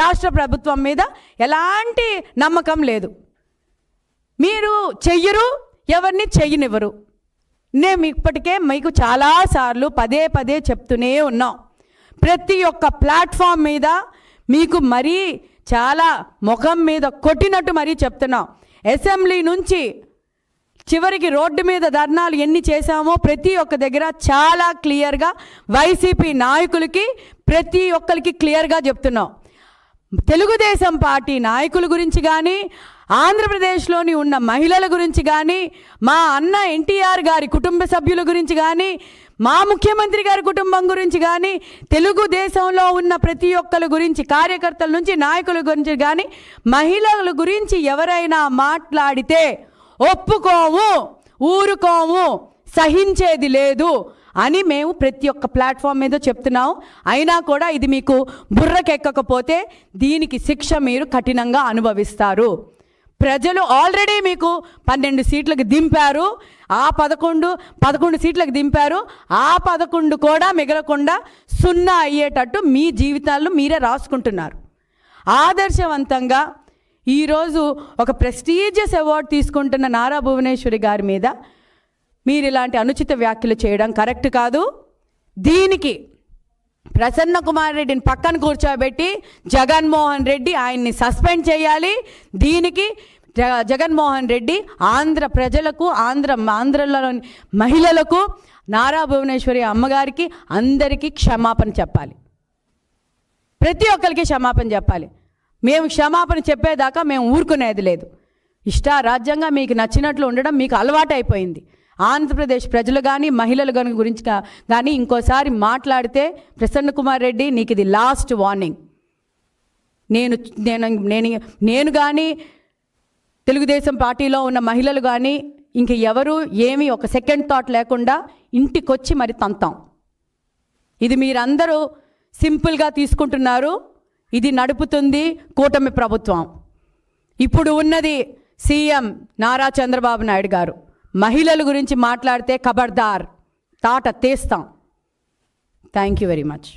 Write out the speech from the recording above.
రాష్ట్ర ప్రభుత్వం మీద ఎలాంటి నమ్మకం లేదు. మీరు చెయ్యరు, ఎవరిని చెయ్యనివ్వరు. నేను ఇప్పటికే మీకు చాలాసార్లు పదే పదే చెప్తూనే ఉన్నాం. ప్రతి ఒక్క ప్లాట్ఫామ్ మీద మీకు మరీ చాలా ముఖం మీద కొట్టినట్టు మరీ చెప్తున్నాం. అసెంబ్లీ నుంచి చివరికి రోడ్డు మీద ధర్నాలు ఎన్ని చేశామో ప్రతి ఒక్క దగ్గర చాలా క్లియర్గా వైసీపీ నాయకులకి ప్రతి ఒక్కరికి క్లియర్గా చెప్తున్నాం. తెలుగుదేశం పార్టీ నాయకుల గురించి కానీ, ఆంధ్రప్రదేశ్లోని ఉన్న మహిళల గురించి కానీ, మా అన్న ఎన్టీఆర్ గారి కుటుంబ సభ్యుల గురించి కానీ, మా ముఖ్యమంత్రి గారి కుటుంబం గురించి కానీ, తెలుగుదేశంలో ఉన్న ప్రతి ఒక్కరి గురించి, కార్యకర్తల నుంచి నాయకుల గురించి కానీ, మహిళల గురించి ఎవరైనా మాట్లాడితే ఒప్పుకోము, ఊరుకోము, సహించేది లేదు అని మేము ప్రతి ఒక్క ప్లాట్ఫామ్ మీద చెప్తున్నాం. అయినా కూడా ఇది మీకు బుర్రకెక్కకపోతే దీనికి శిక్ష మీరు కఠినంగా అనుభవిస్తారు. ప్రజలు ఆల్రెడీ మీకు 12 సీట్లకు దింపారు. ఆ 11 సీట్లకు దింపారు. ఆ 11 కూడా మిగలకుండా 0 అయ్యేటట్టు మీ జీవితాలను మీరే రాసుకుంటున్నారు. ఆదర్శవంతంగా ఈరోజు ఒక ప్రెస్టీజియస్ అవార్డు తీసుకుంటున్న నారా భువనేశ్వరి గారి మీద మీరు ఇలాంటి అనుచిత వ్యాఖ్యలు చేయడం కరెక్ట్ కాదు. దీనికి ప్రసన్న కుమార్ రెడ్డిని పక్కన కూర్చోబెట్టి జగన్మోహన్ రెడ్డి ఆయన్ని సస్పెండ్ చేయాలి. దీనికి జగన్మోహన్ రెడ్డి ఆంధ్ర ప్రజలకు, ఆంధ్రలోని మహిళలకు, నారా భువనేశ్వరి అమ్మగారికి అందరికీ క్షమాపణ చెప్పాలి. ప్రతి ఒక్కరికి క్షమాపణ చెప్పాలి. మేము క్షమాపణ చెప్పేదాకా మేము ఊరుకునేది లేదు. రాజ్యంగా మీకు నచ్చినట్లు ఉండడం మీకు అలవాటు అయిపోయింది. ఆంధ్రప్రదేశ్ ప్రజలు కానీ, మహిళల గురించి కానీ ఇంకోసారి మాట్లాడితే ప్రసన్న కుమార్ రెడ్డి నీకు ఇది లాస్ట్ వార్నింగ్. నేను కానీ, తెలుగుదేశం పార్టీలో ఉన్న మహిళలు కానీ ఇంక ఎవరు ఏమీ ఒక సెకండ్ థాట్ లేకుండా ఇంటికొచ్చి మరి తంతాం. ఇది మీరందరూ సింపుల్గా తీసుకుంటున్నారు. ఇది నడుపుతుంది కూటమి ప్రభుత్వం. ఇప్పుడు ఉన్నది సీఎం నారా చంద్రబాబు నాయుడు గారు. మహిళల గురించి మాట్లాడితే ఖబర్దార్, తాట తీస్తాం. Thank you very much.